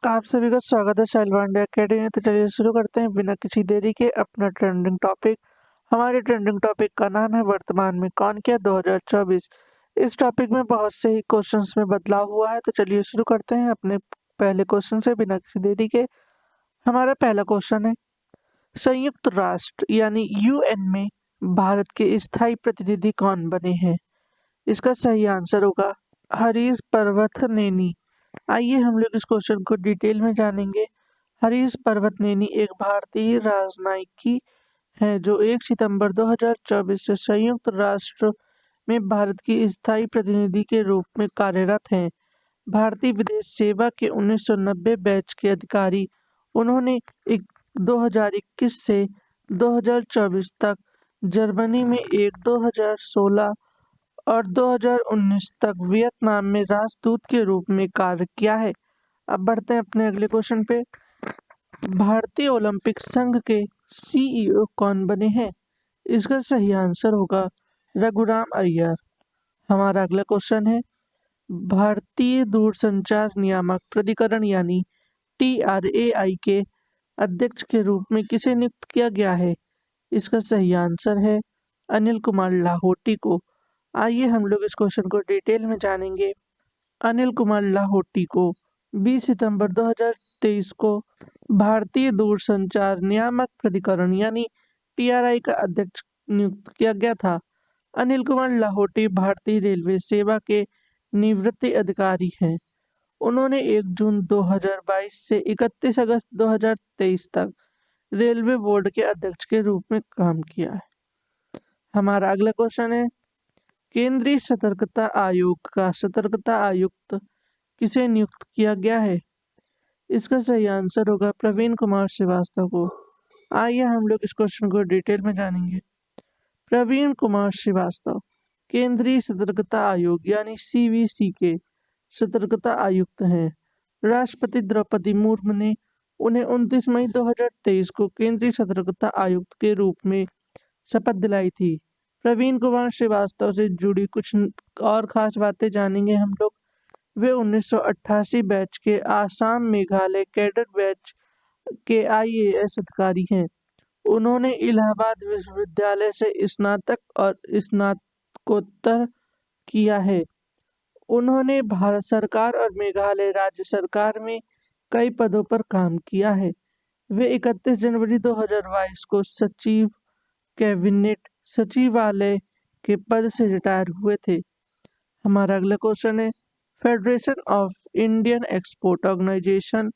आप सभी का स्वागत है शैल पांडे अकेडमी में। तो चलिए शुरू करते हैं बिना किसी देरी के अपना ट्रेंडिंग टॉपिक। हमारे ट्रेंडिंग टॉपिक का नाम है वर्तमान में कौन किया 2024। इस टॉपिक में बहुत से ही क्वेश्चंस में बदलाव हुआ है, तो चलिए शुरू करते हैं अपने पहले क्वेश्चन से बिना किसी देरी के। हमारा पहला क्वेश्चन है, संयुक्त राष्ट्र यानी यूएन में भारत के स्थायी प्रतिनिधि कौन बने हैं? इसका सही आंसर होगा हरीश पर्वतनेनी। आइए हम लोग इस क्वेश्चन को डिटेल में जानेंगे। हरीश पर्वतनेनी एक भारतीय राजनयिकी हैं जो 1 सितंबर 2024 से संयुक्त राष्ट्र में भारत की स्थायी प्रतिनिधि के रूप में कार्यरत हैं। भारतीय विदेश सेवा के 1990 बैच के अधिकारी, उन्होंने 2021 से 2024 तक जर्मनी में 2016 और 2019 तक वियतनाम में राजदूत के रूप में कार्य किया है। अब बढ़ते हैं अपने अगले क्वेश्चन पे। भारतीय ओलंपिक संघ के सीईओ कौन बने हैं? इसका सही आंसर होगा रघुराम अय्यर। हमारा अगला क्वेश्चन है, भारतीय दूरसंचार नियामक प्राधिकरण यानी TRAI के अध्यक्ष के रूप में किसे नियुक्त किया गया है? इसका सही आंसर है अनिल कुमार लाहोटी को। आइए हम लोग इस क्वेश्चन को डिटेल में जानेंगे। अनिल कुमार लाहोटी को 20 सितंबर 2023 को भारतीय दूरसंचार नियामक प्राधिकरण यानी TRAI का अध्यक्ष नियुक्त किया गया था। अनिल कुमार लाहोटी भारतीय रेलवे सेवा के निवृत्त अधिकारी हैं। उन्होंने 1 जून 2022 से 31 अगस्त 2023 तक रेलवे बोर्ड के अध्यक्ष के रूप में काम किया है। हमारा अगला क्वेश्चन है, केंद्रीय सतर्कता आयोग का सतर्कता आयुक्त किसे नियुक्त किया गया है? इसका सही आंसर होगा प्रवीण कुमार श्रीवास्तव को। आइए हम लोग इस क्वेश्चन को डिटेल में जानेंगे। प्रवीण कुमार श्रीवास्तव केंद्रीय सतर्कता आयोग यानी CVC के सतर्कता आयुक्त हैं। राष्ट्रपति द्रौपदी मुर्मू ने उन्हें 29 मई 2023 को केंद्रीय सतर्कता आयुक्त के रूप में शपथ दिलाई थी। प्रवीण कुमार श्रीवास्तव से जुड़ी कुछ और खास बातें जानेंगे हम लोग। वे 1988 बैच के आसाम मेघालय कैडर बैच के IAS अधिकारी हैं। उन्होंने इलाहाबाद विश्वविद्यालय से स्नातक और स्नातकोत्तर किया है। उन्होंने भारत सरकार और मेघालय राज्य सरकार में कई पदों पर काम किया है। वे 31 जनवरी 2022 को सचिव कैबिनेट सचिवालय के पद से रिटायर हुए थे। हमारा अगला क्वेश्चन है, Federation of Indian Export Organisation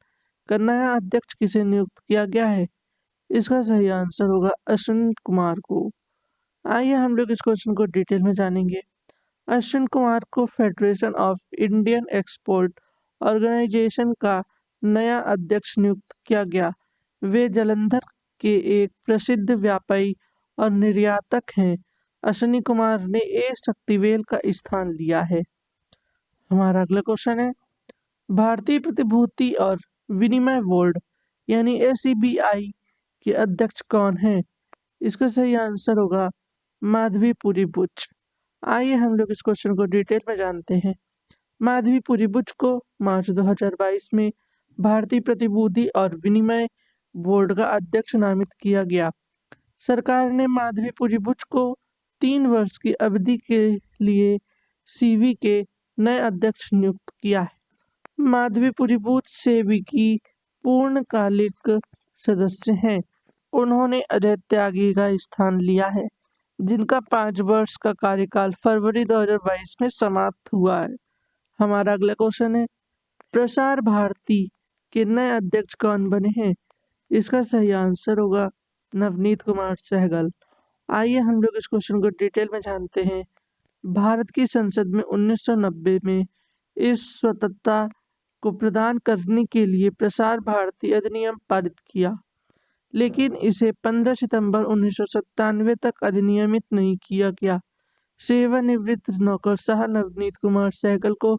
का नया अध्यक्ष किसे नियुक्त किया गया है? इसका सही आंसर होगा अश्विन कुमार को। आइए हम लोग इस क्वेश्चन को डिटेल में जानेंगे। अश्विन कुमार को Federation of Indian Export Organisation का नया अध्यक्ष नियुक्त किया गया। वे जालंधर के एक प्रसिद्ध व्यापारी और निर्यातक हैं। अश्विनी कुमार ने ए शक्तिवेल का स्थान लिया है। हमारा अगला क्वेश्चन है, भारतीय प्रतिभूति और विनिमय बोर्ड यानी SEBI के अध्यक्ष कौन हैं? इसका सही आंसर होगा माधवीपुरी बुच। आइए हम लोग इस क्वेश्चन को डिटेल में जानते हैं। माधवीपुरी बुच को मार्च 2022 में भारतीय प्रतिभूति और विनिमय बोर्ड का अध्यक्ष नामित किया गया। सरकार ने माधवीपुरी बुच को 3 वर्ष की अवधि के लिए सीवी के नए अध्यक्ष नियुक्त किया है। माधवीपुरी बुच सेबी की पूर्णकालिक सदस्य हैं। उन्होंने अजय त्यागी का स्थान लिया है, जिनका 5 वर्ष का कार्यकाल फरवरी 2022 में समाप्त हुआ है। हमारा अगला क्वेश्चन है, प्रसार भारती के नए अध्यक्ष कौन बने हैं? इसका सही आंसर होगा नवनीत कुमार सहगल। आइए हम लोग इस क्वेश्चन को डिटेल में जानते हैं। भारत की संसद में 1990 में इस स्वतंत्रता को प्रदान करने के लिए प्रसार भारती अधिनियम पारित किया, लेकिन इसे 15 सितंबर 1997 तक अधिनियमित नहीं किया गया। सेवानिवृत्त नौकरशाह नवनीत कुमार सहगल को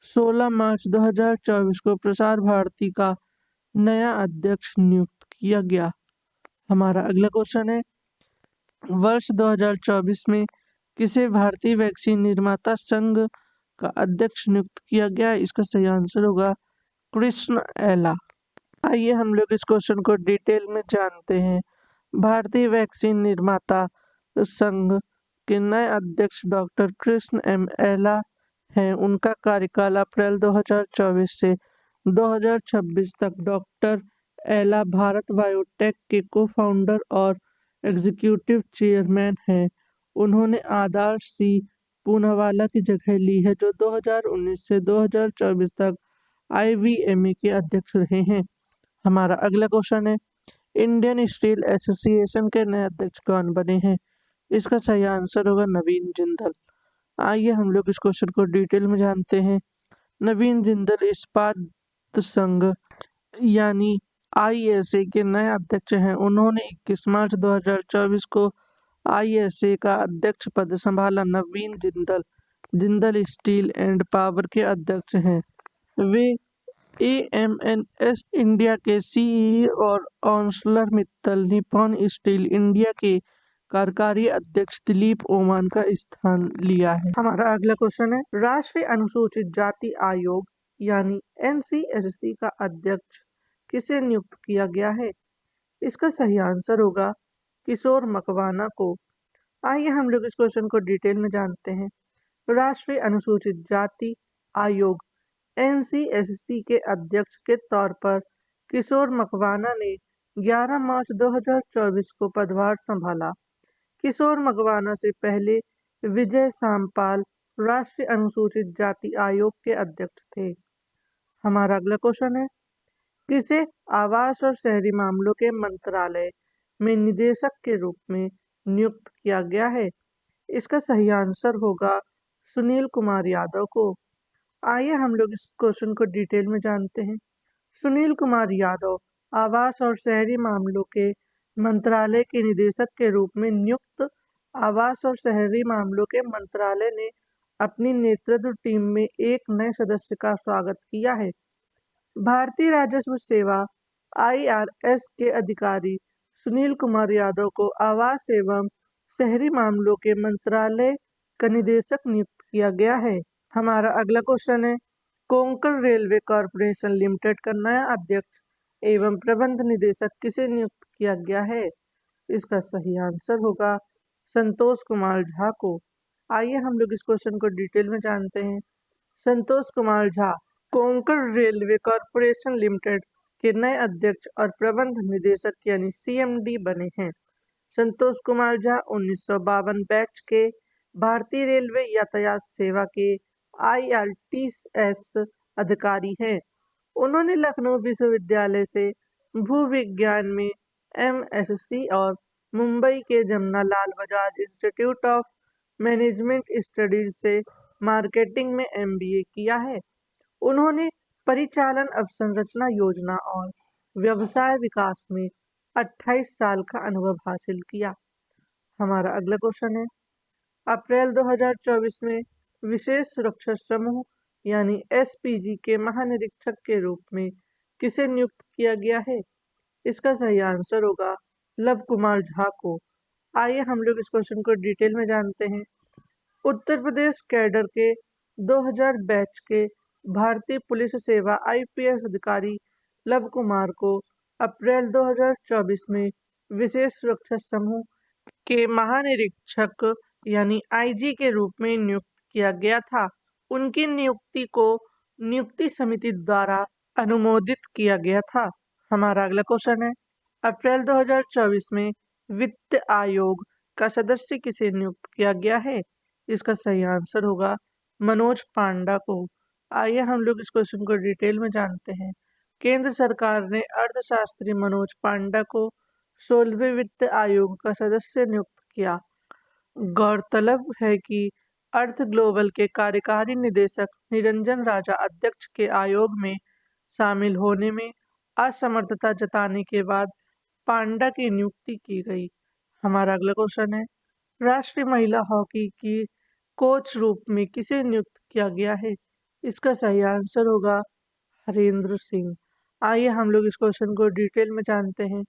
16 मार्च 2024 को प्रसार भारती का नया अध्यक्ष नियुक्त किया गया। हमारा अगला क्वेश्चन है, वर्ष 2024 में किसे भारतीय वैक्सीन निर्माता संघ का अध्यक्ष नियुक्त किया गया? इसका सही आंसर होगा कृष्ण एला। आइए हम लोग इस क्वेश्चन को डिटेल में जानते हैं। भारतीय वैक्सीन निर्माता संघ के नए अध्यक्ष डॉक्टर कृष्ण एम एला हैं। उनका कार्यकाल अप्रैल 2024 से 2026 तक। डॉक्टर एला भारत बायोटेक के को फाउंडर और एग्जीक्यूटिव चेयरमैन हैं। उन्होंने आदर्श सी पूनावाला की जगह ली है, जो 2019 से 2024 तक आईवीएमए के अध्यक्ष रहे हैं। हमारा अगला क्वेश्चन है, इंडियन स्टील एसोसिएशन के नए अध्यक्ष कौन बने हैं? इसका सही आंसर होगा नवीन जिंदल। आइए हम लोग इस क्वेश्चन को डिटेल में जानते हैं। नवीन जिंदल इस्पात संघ यानी आईएसए के नए अध्यक्ष हैं। उन्होंने 21 मार्च 2024 को आईएसए का अध्यक्ष पद संभाला। Naveen Jindal Jindal Steel and Power के अध्यक्ष हैं। वे एएमएनएस इंडिया के सीईओ और Arcelor Mittal Nippon Steel India के कार्यकारी अध्यक्ष दिलीप ओमान का स्थान लिया है। हमारा अगला क्वेश्चन है, राष्ट्रीय अनुसूचित जाति आयोग यानी एनसीएससी का अध्यक्ष किसे नियुक्त किया गया है? इसका सही आंसर होगा किशोर मकवाना को। आइए हम लोग इस क्वेश्चन को डिटेल में जानते हैं। राष्ट्रीय अनुसूचित जाति आयोग एनसीएससी के अध्यक्ष के तौर पर किशोर मकवाना ने 11 मार्च 2024 को पदभार संभाला। किशोर मकवाना से पहले विजय सांपाल राष्ट्रीय अनुसूचित जाति आयोग के अध्यक्ष थे। हमारा अगला क्वेश्चन है, किसे आवास और शहरी मामलों के मंत्रालय में निदेशक के रूप में नियुक्त किया गया है? इसका सही आंसर होगा सुनील कुमार यादव को। आइए हम लोग इस क्वेश्चन को डिटेल में जानते हैं। सुनील कुमार यादव आवास और शहरी मामलों के मंत्रालय के निदेशक के रूप में नियुक्त। आवास और शहरी मामलों के मंत्रालय ने अपनी नेतृत्व टीम में एक नए सदस्य का स्वागत किया है। भारतीय राजस्व सेवा आईआरएस के अधिकारी सुनील कुमार यादव को आवास एवं शहरी मामलों के मंत्रालय का निदेशक नियुक्त किया गया है। हमारा अगला क्वेश्चन है, कोंकण रेलवे कॉरपोरेशन लिमिटेड का नया अध्यक्ष एवं प्रबंध निदेशक किसे नियुक्त किया गया है? इसका सही आंसर होगा संतोष कुमार झा को। आइए हम लोग इस क्वेश्चन को डिटेल में जानते हैं। Santosh Kumar Jha Konkan Railway Corporation Limited के नए अध्यक्ष और प्रबंध निदेशक यानी सीएमडी बने हैं। संतोष कुमार झा 1952 बैच के भारतीय रेलवे यातायात सेवा के आईआरटीएस अधिकारी हैं। उन्होंने लखनऊ विश्वविद्यालय से भूविज्ञान में एमएससी और मुंबई के Jamnalal Bajaj institute of management studies से मार्केटिंग में एमबीए किया है। उन्होंने परिचालन अवसंरचना योजना और व्यवसाय विकास में 28 साल का अनुभव हासिल किया। हमारा अगला क्वेश्चन है, अप्रैल 2024 में विशेष सुरक्षा समूह यानी एसपीजी के महानिरीक्षक के रूप में किसे नियुक्त किया गया है? इसका सही आंसर होगा लव कुमार झा को। आइए हम लोग इस क्वेश्चन को डिटेल में जानते हैं। उत्तर प्रदेश कैडर के 2000 बैच के भारतीय पुलिस सेवा आईपीएस अधिकारी लव कुमार को अप्रैल 2024 में विशेष सुरक्षा समूह के महानिरीक्षक यानी आईजी के रूप में नियुक्त किया गया था। उनकी नियुक्ति को नियुक्ति समिति द्वारा अनुमोदित किया गया था। हमारा अगला क्वेश्चन है, अप्रैल 2024 में वित्त आयोग का सदस्य किसे नियुक्त किया गया है? इसका सही आंसर होगा मनोज पांडा को। आइए हम लोग इस क्वेश्चन को डिटेल में जानते हैं। केंद्र सरकार ने अर्थशास्त्री मनोज पांडा को 16वें वित्त आयोग का सदस्य नियुक्त किया। गौरतलब है कि अर्थ ग्लोबल के कार्यकारी निदेशक निरंजन राजा अध्यक्ष के आयोग में शामिल होने में असमर्थता जताने के बाद पांडा की नियुक्ति की गई। हमारा अगला क्वेश्चन है, राष्ट्रीय महिला हॉकी की कोच रूप में किसे नियुक्त किया गया है? इसका सही आंसर होगा हरेंद्र सिंह। आइए हम लोग इस क्वेश्चन को डिटेल में जानते हैं।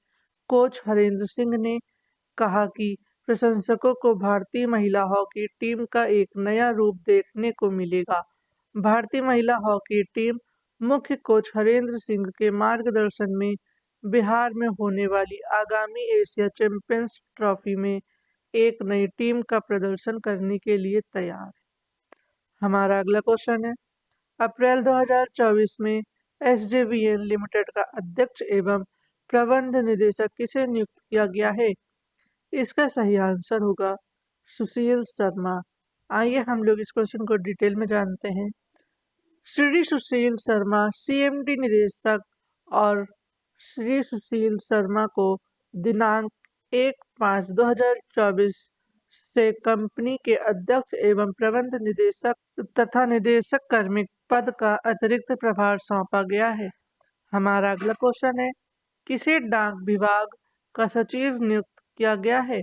कोच हरेंद्र सिंह ने कहा कि प्रशंसकों को भारतीय महिला हॉकी टीम का एक नया रूप देखने को मिलेगा। भारतीय महिला हॉकी टीम मुख्य कोच हरेंद्र सिंह के मार्गदर्शन में बिहार में होने वाली आगामी एशिया चैंपियंस ट्रॉफी में एक नई टीम का प्रदर्शन करने के लिए तैयार है। हमारा अगला क्वेश्चन है, अप्रैल 2024 में एसजेवीएन लिमिटेड का अध्यक्ष एवं प्रबंध निदेशक किसे नियुक्त किया गया है? इसका सही आंसर होगा सुशील शर्मा। आइए हम लोग इस क्वेश्चन को डिटेल में जानते हैं। श्री सुशील शर्मा सीएमडी निदेशक और श्री सुशील शर्मा को दिनांक 1/5/2024 से कंपनी के अध्यक्ष एवं प्रबंध निदेशक तथा निदेशक कार्मिक पद का अतिरिक्त प्रभार सौंपा गया है। हमारा अगला क्वेश्चन है, किसे डाक विभाग का सचिव नियुक्त किया गया है?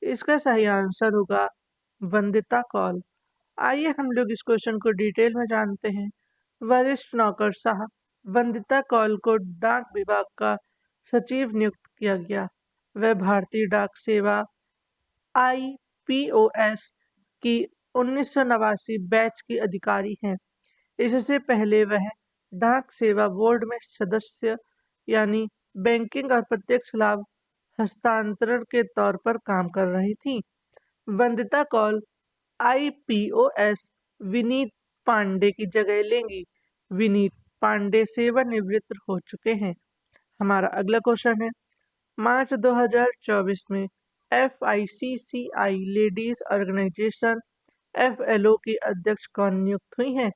इसका सही आंसर होगा वंदिता कौल। आइए हम लोग इस क्वेश्चन को डिटेल में जानते हैं। वरिष्ठ नौकरशाह वंदिता कौल को डाक विभाग का सचिव नियुक्त किया गया। वह भारतीय डाक सेवा IPOS की 1989 बैच की अधिकारी हैं। इससे पहले वह डाक सेवा बोर्ड में सदस्य यानी बैंकिंग और प्रत्यक्ष लाभ हस्तांतरण के तौर पर काम कर रही थी। वंदिता कौल IPOS विनीत पांडे की जगह लेंगी। विनीत पांडे सेवानिवृत्त हो चुके हैं। हमारा अगला क्वेश्चन है, मार्च 2024 में FICCI लेडीज ऑर्गेनाइजेशन FLO की अध्यक्ष कौन नियुक्त हुई हैं?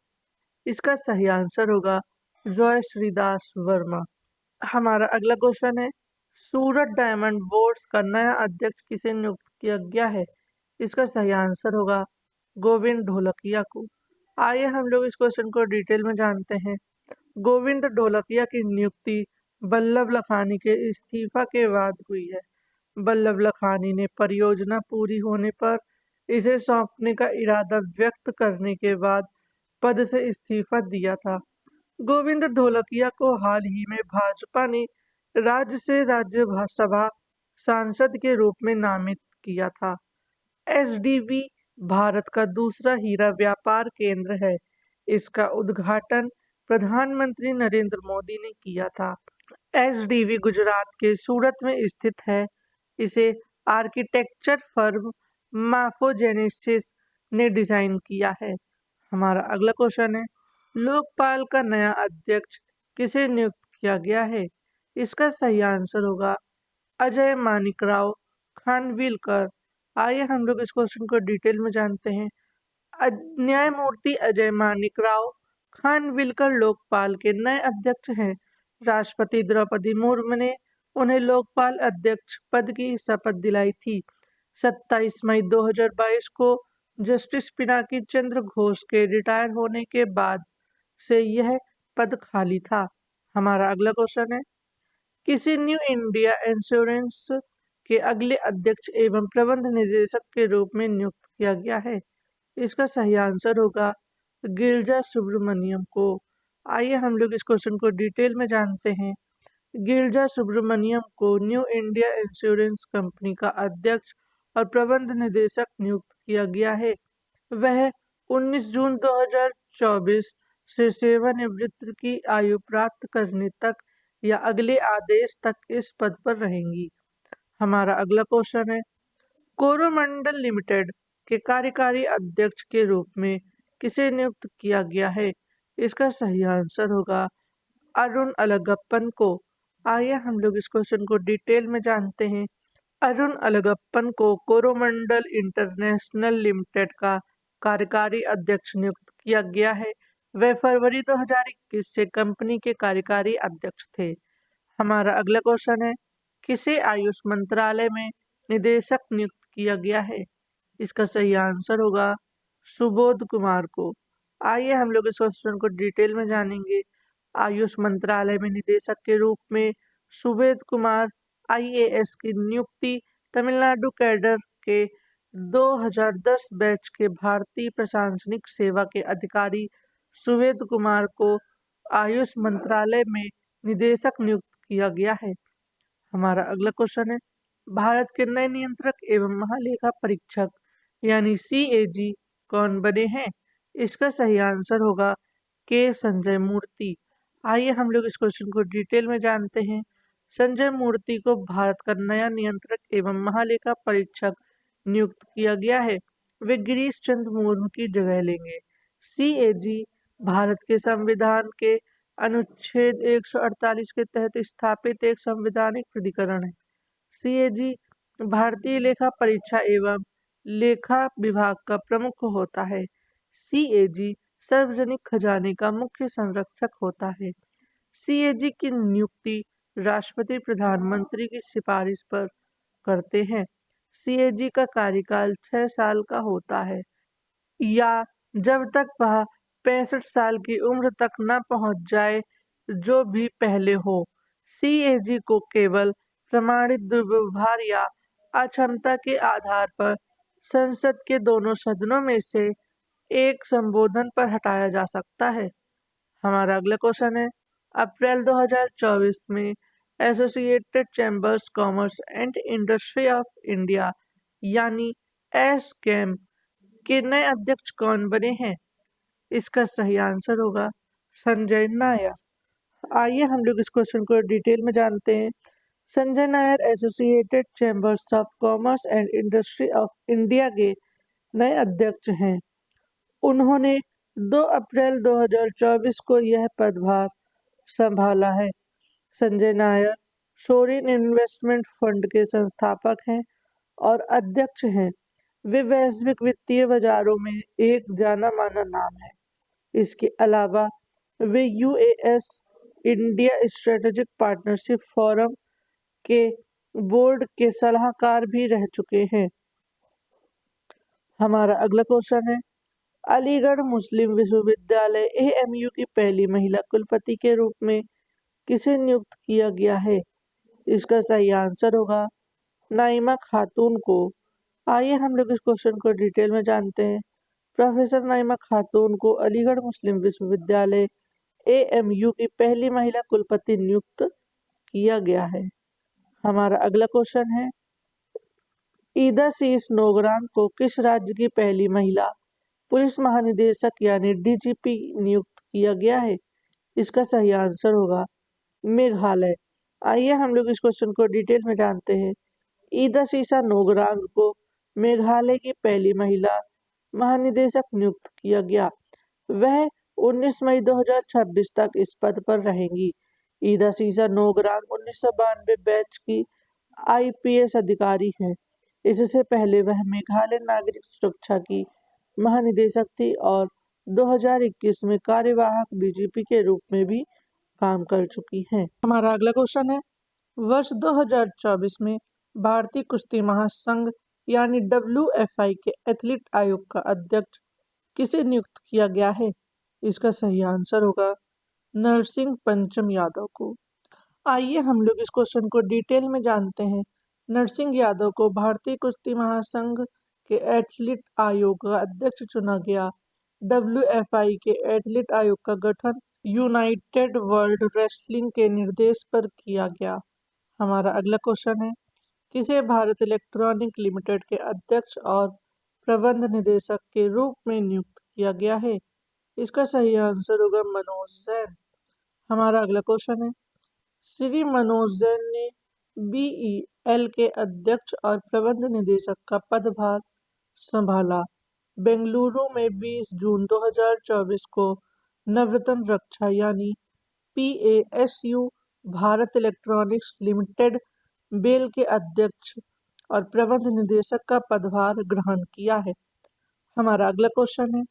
इसका सही आंसर होगा जॉय श्रीदास वर्मा। हमारा अगला क्वेश्चन है, सूरत डायमंड बोर्ड्स का नया अध्यक्ष किसे नियुक्त किया गया है? इसका सही आंसर होगा गोविंद ढोलकिया को। आइए हम लोग इस क्वेश्चन को डिटेल में जानते हैं। गोविंद ढोलकिया की नियुक्ति बल्लभ लखानी के इस्तीफा के बाद हुई है। बल्लभ लखानी ने परियोजना पूरी होने पर इसे सौंपने का इरादा व्यक्त करने के बाद पद से इस्तीफा दिया था। गोविंद ढोलकिया को हाल ही में भाजपा ने राज्य से राज्यसभा सांसद के रूप में नामित किया था। SDB भारत का दूसरा हीरा व्यापार केंद्र है। इसका उद्घाटन प्रधानमंत्री नरेंद्र मोदी ने किया था। SDB गुजरात के सूरत में स्थित है। इसे आर्किटेक्चर फर्म मार्फोजेनेसिस ने डिजाइन किया है। हमारा अगला क्वेश्चन है, लोकपाल का नया अध्यक्ष किसे नियुक्त किया गया है? इसका सही आंसर होगा अजय मानिकराव खानविलकर। आइए हम लोग इस क्वेश्चन को डिटेल में जानते हैं। न्यायमूर्ति अजय मानिकराव खानविलकर लोकपाल के नए अध्यक्ष हैं। राष्ट्रपति द्रौपदी मुर्मू ने उन्हें लोकपाल अध्यक्ष पद की शपथ दिलाई थी। 27 मई 2022 को जस्टिस पिनाकी चंद्र घोष के रिटायर होने के बाद से यह पद खाली था। हमारा अगला क्वेश्चन है, किसी न्यू इंडिया इंश्योरेंस के अगले अध्यक्ष एवं प्रबंध निदेशक के रूप में नियुक्त किया गया है? इसका सही आंसर होगा गिरिजा सुब्रमण्यम को। आइए हम लोग इस क्वेश्चन को डिटेल में जानते हैं। गिरिजा सुब्रमण्यम को न्यू इंडिया इंश्योरेंस कंपनी का अध्यक्ष और प्रबंध निदेशक नियुक्त किया गया है। वह 19 जून 2024 से सेवानिवृत्ति की आयु प्राप्त करने तक या अगले आदेश तक इस पद पर रहेंगी। हमारा अगला क्वेश्चन है, कोरोमंडल लिमिटेड के कार्यकारी अध्यक्ष के रूप में किसे नियुक्त किया गया है? इसका सही आंसर होगा अरुण अलगप्पन को। आइए हम लोग इस क्वेश्चन को डिटेल में जानते हैं। अरुण अलगप्पन को कोरोमंडल इंटरनेशनल लिमिटेड का कार्यकारी अध्यक्ष नियुक्त किया गया है। वह फरवरी 2021 से कंपनी के कार्यकारी अध्यक्ष थे। हमारा अगला क्वेश्चन है, किसे आयुष मंत्रालय में निदेशक नियुक्त किया गया है? इसका सही आंसर होगा सुबोध कुमार को। आइए हम लोग इस क्वेश्चन को डिटेल में जानेंगे। आयुष मंत्रालय में निदेशक के रूप में सुबोध कुमार IAS की नियुक्ति तमिलनाडु कैडर के 2010 बैच के भारतीय प्रशासनिक सेवा के अधिकारी सुबोध कुमार को आयुष मंत्रालय में निदेशक नियुक्त किया गया है। हमारा अगला क्वेश्चन है, भारत के नए नियंत्रक एवं महालेखा परीक्षक यानी CAG कौन बने हैं? इसका सही आंसर होगा के संजय मूर्ति। आइए हम लोग इस क्वेश्चन को डिटेल में जानते हैं। संजय मूर्ति को भारत का नया नियंत्रक एवं महालेखा परीक्षक नियुक्त किया गया है। वे गिरीश चंद्र मुर्मू की जगह लेंगे। सीएजी भारत के संविधान के अनुच्छेद 148 के तहत स्थापित एक संवैधानिक प्राधिकरण है। सीएजी भारतीय लेखा परीक्षा एवं लेखा विभाग का प्रमुख होता है। सीएजी सार्वजनिक खजाने का मुख्य संरक्षक होता है। सीएजी की नियुक्ति राष्ट्रपति प्रधानमंत्री की सिफारिश पर करते हैं। सीएजी का कार्यकाल 6 साल का होता है या जब तक वह 65 साल की उम्र तक न पहुंच जाए, जो भी पहले हो। सीएजी को केवल प्रमाणित दुर्व्यवहार या अक्षमता के आधार पर संसद के दोनों सदनों में से एक संबोधन पर हटाया जा सकता है। हमारा अगला क्वेश्चन है, अप्रैल 2024 में associated chambers commerce and industry of India यानी एसकेएम के नए अध्यक्ष कौन बने हैं? इसका सही आंसर होगा संजय नायर। आइए हम लोग इस क्वेश्चन को डिटेल में जानते हैं। Sanjay Nair associated chambers of commerce and industry of India के नए अध्यक्ष हैं। उन्होंने 2 अप्रैल 2024 को यह पदभार संभाला है। Sanjay Nair Sorin investment fund के संस्थापक हैं और अध्यक्ष हैं। वे वैश्विक वित्तीय बाजारों में एक जाना माना नाम है। इसके अलावा वे US India Strategic Partnership Forum के बोर्ड के सलाहकार भी रह चुके हैं। हमारा अगला क्वेश्चन है, अलीगढ़ मुस्लिम विश्वविद्यालय एएमयू की पहली महिला कुलपति के रूप में किसे नियुक्त किया गया है? इसका सही आंसर होगा नाइमा खातून को। आइए हम लोग इस क्वेश्चन को डिटेल में जानते हैं। प्रोफेसर नाइमा खातून को अलीगढ़ मुस्लिम विश्वविद्यालय एएमयू की पहली महिला कुलपति नियुक्त किया गया है। हमारा अगला क्वेश्चन है, ईदा शीश नोगरांग को किस राज्य की पहली महिला पुलिस महानिदेशक यानी डीजीपी नियुक्त किया गया है? इसका सही आंसर होगा मेघालय। आइए हम लोग इस क्वेश्चन को डिटेल में जानते हैं। ईदा शीशा नोगरांग को मेघालय की पहली महिला महानिदेशक नियुक्त किया गया। वह 19 मई 2026 तक इस पद पर रहेंगी। ईदा शीशा नोगरांग 1992 बैच की आईपीएस अधिकारी हैं। इससे पहले वह मेघालय नागरिक सुरक्षा की महानिदेशक थी और 2021 में कार्यवाहक डीजीपी के रूप में भी काम कर चुकी हैं। हमारा अगला क्वेश्चन है, वर्ष 2024 में भारतीय कुश्ती महासंघ यानी डब्ल्यूएफआई के एथलीट आयोग का अध्यक्ष किसे नियुक्त किया गया है? इसका सही आंसर होगा नरसिंह पंचम यादव को। आइए हम लोग इस क्वेश्चन को डिटेल में जानते हैं। नरसिंह यादव को भारतीय कुश्ती महासंघ के एथलीट आयोग का अध्यक्ष चुना गया। डब्ल्यूएफआई के एथलीट आयोग का गठन यूनाइटेड वर्ल्ड रेसलिंग के निर्देश पर किया गया। हमारा अगला क्वेश्चन है, किसे भारत इलेक्ट्रॉनिक लिमिटेड के अध्यक्ष और प्रबंध निदेशक के रूप में नियुक्त किया गया है? इसका सही आंसर होगा मनोज जैन। हमारा अगला क्वेश्चन है, श्री मनोज जैन ने बीईएल के अध्यक्ष और प्रबंध निदेशक का पदभार संभाला। बेंगलुरु में 20 जून 2024 को नवरत्न रक्षा यानी पीएएसयू भारत इलेक्ट्रॉनिक्स लिमिटेड बेल के अध्यक्ष और प्रबंध निदेशक का पदभार ग्रहण किया है। हमारा अगला क्वेश्चन है,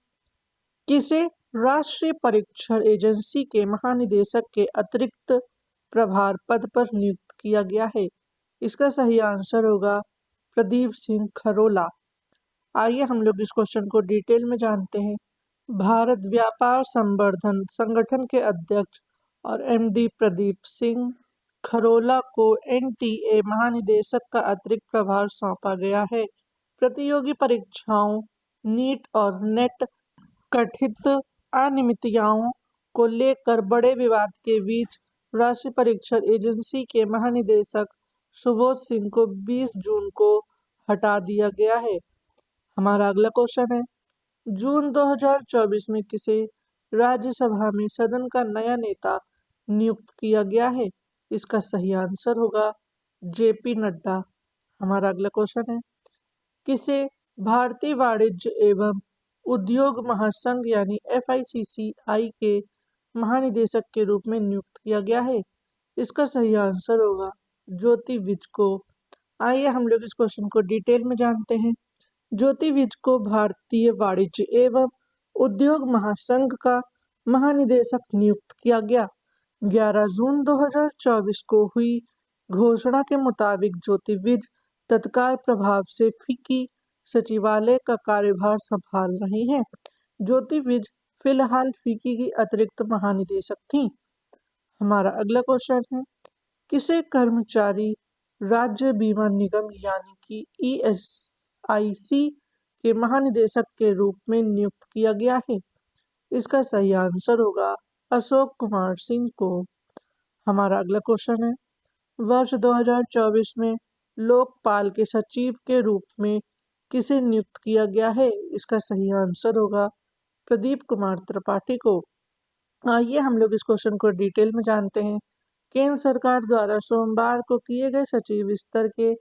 किसे राष्ट्रीय परीक्षण एजेंसी के महानिदेशक के अतिरिक्त प्रभार पद पर नियुक्त किया गया है? इसका सही आंसर होगा प्रदीप सिंह खरोला। आइए हम लोग इस क्वेश्चन को डिटेल में जानते हैं। भारत व्यापार संवर्धन संगठन के अध्यक्ष और एमडी प्रदीप सिंह खरोला को एनटीए महानिदेशक का अतिरिक्त प्रभार सौंपा गया है। प्रतियोगी परीक्षाओं नीट और नेट कथित अनियमितताओं को लेकर बड़े विवाद के बीच राष्ट्रीय परीक्षण एजेंसी के महानिदेशक सुबोध सिंह को 20 जून को हटा दिया गया है। हमारा अगला क्वेश्चन है, जून 2024 में किसे राज्यसभा में सदन का नया नेता नियुक्त किया गया है? इसका सही आंसर होगा जेपी नड्डा। हमारा अगला क्वेश्चन है, किसे भारतीय वाणिज्य एवं उद्योग महासंघ यानी FICCI के महानिदेशक के रूप में नियुक्त किया गया है? इसका सही आंसर होगा ज्योति विज को। आइए हम लोग इस क्वेश्चन को डिटेल में जानते हैं। ज्योति विज को भारतीय वाणिज्य एवं उद्योग महासंघ का महानिदेशक नियुक्त किया गया। 11 जून 2024 को हुई घोषणा के मुताबिक ज्योति विज तत्काल प्रभाव से फिक्की सचिवालय का कार्यभार संभाल रही हैं। ज्योति विज फिलहाल फिक्की की अतिरिक्त महानिदेशक थीं। हमारा अगला क्वेश्चन है, किसे कर्मचारी राज्य बीमा निगम यानी कि ESIC के महानिदेशक के रूप में नियुक्त किया गया है? इसका सही आंसर होगा अशोक कुमार सिंह को। हमारा अगला क्वेश्चन है, वर्ष 2024 में लोकपाल के सचिव के रूप में किसे नियुक्त किया गया है? इसका सही आंसर होगा प्रदीप कुमार त्रिपाठी को। आइए हम लोग इस क्वेश्चन को डिटेल में जानते हैं। केंद्र सरकार द्वारा सोमवार को किए गए सचिव स्तर के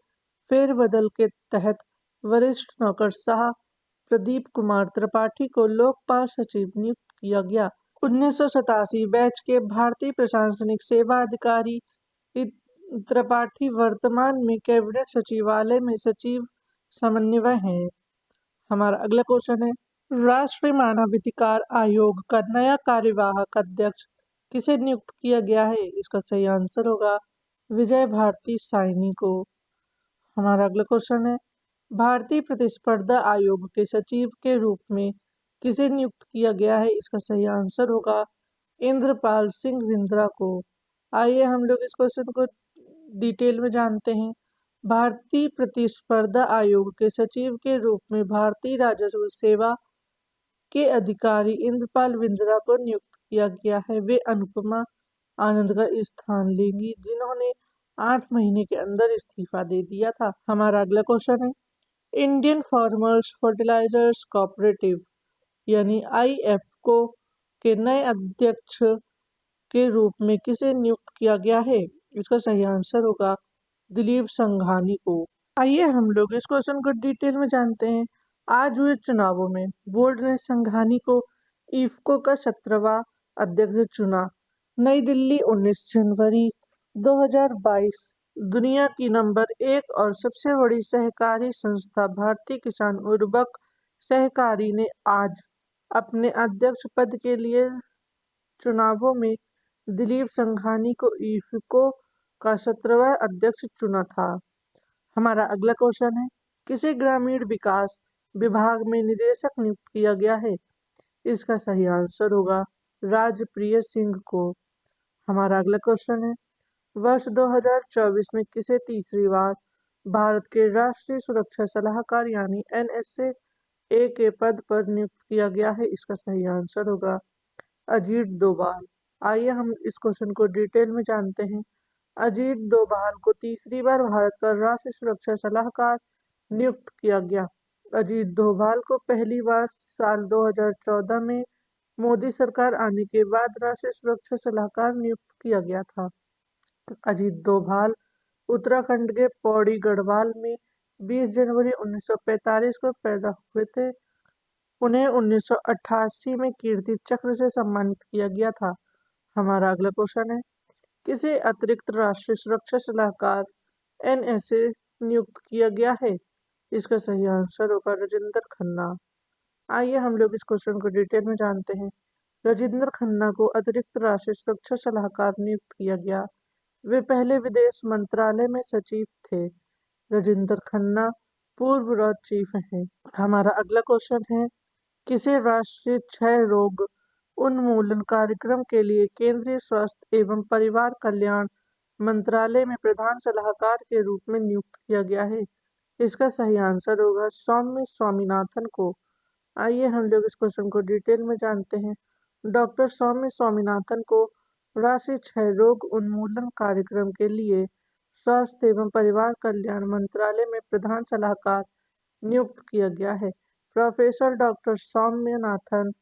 फेरबदल के तहत वरिष्ठ नौकरशाह प्रदीप कुमार त्रिपाठी को लोकपाल सचिव नियुक्त किया गया। 1987 बैच के भारतीय प्रशासनिक सेवा अधिकारी त्रिपाठी वर्तमान में कैबिनेट सचिवालय में सचिव समन्वय हैं। हमारा अगला क्वेश्चन है, राष्ट्रीय मानवाधिकार आयोग का नया कार्यवाहक अध्यक्ष किसे नियुक्त किया गया है? इसका सही आंसर होगा विजय भारती साइनी को। हमारा अगला क्वेश्चन है, भारतीय प्रतिस्पर्धा आयोग के सचिव के रूप में किसे नियुक्त किया गया है? इसका सही आंसर होगा इंद्रपाल सिंह बिंद्रा को। आइए हम लोग इस क्वेश्चन को डिटेल में जानते हैं। भारतीय प्रतिस्पर्धा आयोग के सचिव के रूप में भारतीय राजस्व सेवा के अधिकारी इंद्रपाल बिंद्रा को नियुक्त किया गया है। वे अनुपमा आनंद का स्थान लेंगी, जिन्होंने 8 महीने के अंदर इस्तीफा दे दिया था। हमारा अगला क्वेश्चन है, इंडियन फार्मर्स फर्टिलाइजर्स कोऑपरेटिव यानी IFCO के नए अध्यक्ष के रूप में किसे नियुक्त किया गया है? इसका सही आंसर होगा दिलीप संघानी को। आइए हम लोग इस क्वेश्चन को डिटेल में जानते हैं। आज हुए चुनावों में बोर्ड ने संघानी को IFCO का 17वां अध्यक्ष चुना। नई दिल्ली 19 जनवरी 2022। दुनिया की नंबर 1 और सबसे बड़ी सहकारी संस्था भारतीय किसान उर्वरक सहकारी ने आज अपने अध्यक्ष पद के लिए चुनावों में दिलीप संघानी को IFCO का 17वां अध्यक्ष चुना था। हमारा अगला क्वेश्चन है, किसे ग्रामीण विकास विभाग में निदेशक नियुक्त किया गया है? इसका सही आंसर होगा राजप्रिय सिंह को। हमारा अगला क्वेश्चन है, वर्ष 2024 में किसे तीसरी बार भारत के राष्ट्रीय सुरक्षा सलाहकार यानी NSA के पद पर नियुक्त किया गया है? इसका सही आंसर होगा अजीत डोभाल। आइए हम इस क्वेश्चन को डिटेल में जानते हैं। अजीत डोभाल को तीसरी बार भारत का राष्ट्रीय सुरक्षा सलाहकार नियुक्त किया गया। अजीत डोभाल को पहली बार साल 2014 में मोदी सरकार आने के बाद राष्ट्रीय सुरक्षा सलाहकार नियुक्त किया गया था। अजीत डोभाल उत्तराखंड के पौड़ी गढ़वाल में 20 जनवरी 1945 को पैदा हुए थे। उन्हें 1988 में कीर्ति चक्र से सम्मानित किया गया था। हमारा अगला क्वेश्चन है, किसे अतिरिक्त राष्ट्रीय सुरक्षा सलाहकार NSA नियुक्त किया गया है? इसका सही आंसर होगा राजेंद्र खन्ना। आइए हम लोग इस क्वेश्चन को डिटेल में जानते हैं। राजेंद्र खन्ना को अतिरिक्त राष्ट्रीय सुरक्षा सलाहकार नियुक्त किया गया। वे पहले विदेश मंत्रालय में सचिव थे। राजेंद्र खन्ना पूर्व रॉ चीफ हैं। हमारा अगला क्वेश्चन है, किसे राष्ट्रीय क्षय रोग उन्मूलन कार्यक्रम के लिए केंद्रीय स्वास्थ्य एवं परिवार कल्याण मंत्रालय में प्रधान सलाहकार के रूप में नियुक्त किया गया है? इसका सही आंसर होगा सौम्य स्वामीनाथन को। आइए हम लोग इस क्वेश्चन को डिटेल में जानते हैं। डॉक्टर सौम्य स्वामीनाथन को राष्ट्रीय क्षय रोग उन्मूलन कार्यक्रम के लिए स्वास्थ्य एवं परिवार कल्याण मंत्रालय में प्रधान सलाहकार नियुक्त किया गया है। प्रोफेसर डॉक्टर सौम्यनाथन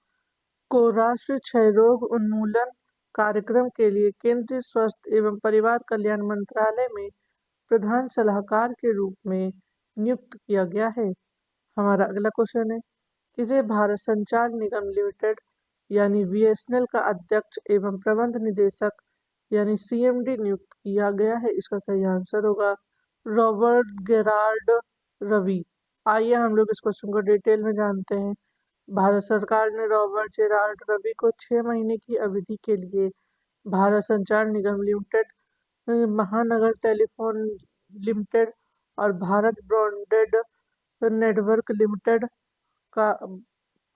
को राष्ट्रीय क्षय रोग उन्मूलन कार्यक्रम के लिए केंद्रीय स्वास्थ्य एवं परिवार कल्याण मंत्रालय में प्रधान सलाहकार के रूप में नियुक्त किया गया है। हमारा अगला क्वेश्चन है, किसे भारत संचार निगम लिमिटेड यानी बीएसएनएल का अध्यक्ष एवं प्रबंध निदेशक यानी सीएमडी नियुक्त किया गया है? इसका सही आंसर होगा रॉबर्ट गेराल्ड रवि। आइए हम लोग इस क्वेश्चन को डिटेल में जानते हैं। भारत सरकार ने रॉबर्ट गेराल्ड रवि को 6 महीने की अवधि के लिए भारत संचार निगम लिमिटेड, महानगर टेलीफोन लिमिटेड और भारत ब्रॉडबैंड नेटवर्क लिमिटेड का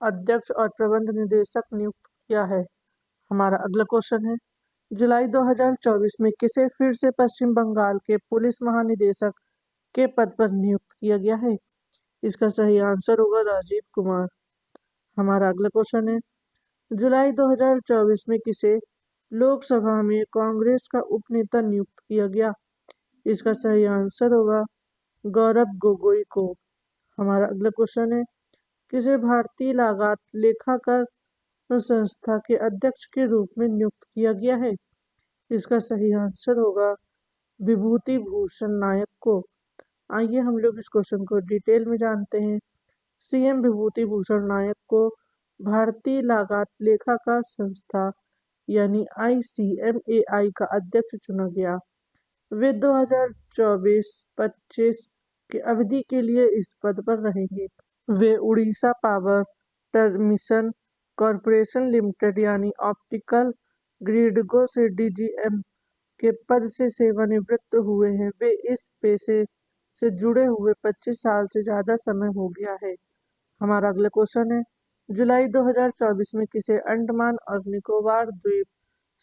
अध्यक्ष और प्रबंध निदेशक नियुक्त किया है। हमारा अगला क्वेश्चन है, जुलाई 2024 में किसे फिर से पश्चिम बंगाल के पुलिस महानिदेशक के पद पर नियुक्त किया गया है? इसका सही आंसर होगा राजीव कुमार। हमारा अगला क्वेश्चन है, जुलाई 2024 में किसे लोकसभा में कांग्रेस का उपनेता नियुक्त किया गया? इसका सही आंसर होगा गौरव गोगोई को। हमारा अगला क्वेश्चन है, किसे भारतीय लागत लेखाकार संस्था के अध्यक्ष के रूप में नियुक्त किया गया है? इसका सही आंसर होगा विभूति भूषण नायक को। आइए हम लोग इस क्वेश्चन को डिटेल में जानते हैं। सीएम विभूति भूषण नायक को भारतीय लागत लेखाकार संस्था यानी ICMAI का अध्यक्ष चुना गया। वे 2024-25 की अवधि के लिए इस पद पर रहेंगे। वे Orissa Power Transmission Corporation Limited यानी ऑप्टिकल ग्रिडको से DGM के पद से सेवानिवृत्त हुए हैं। वे इस पेशे से जुड़े हुए 25 साल से ज़्यादा समय हो गया है। हमारा अगला क्वेश्चन है, जुलाई 2024 में किसे अंडमान और निकोबार द्वीप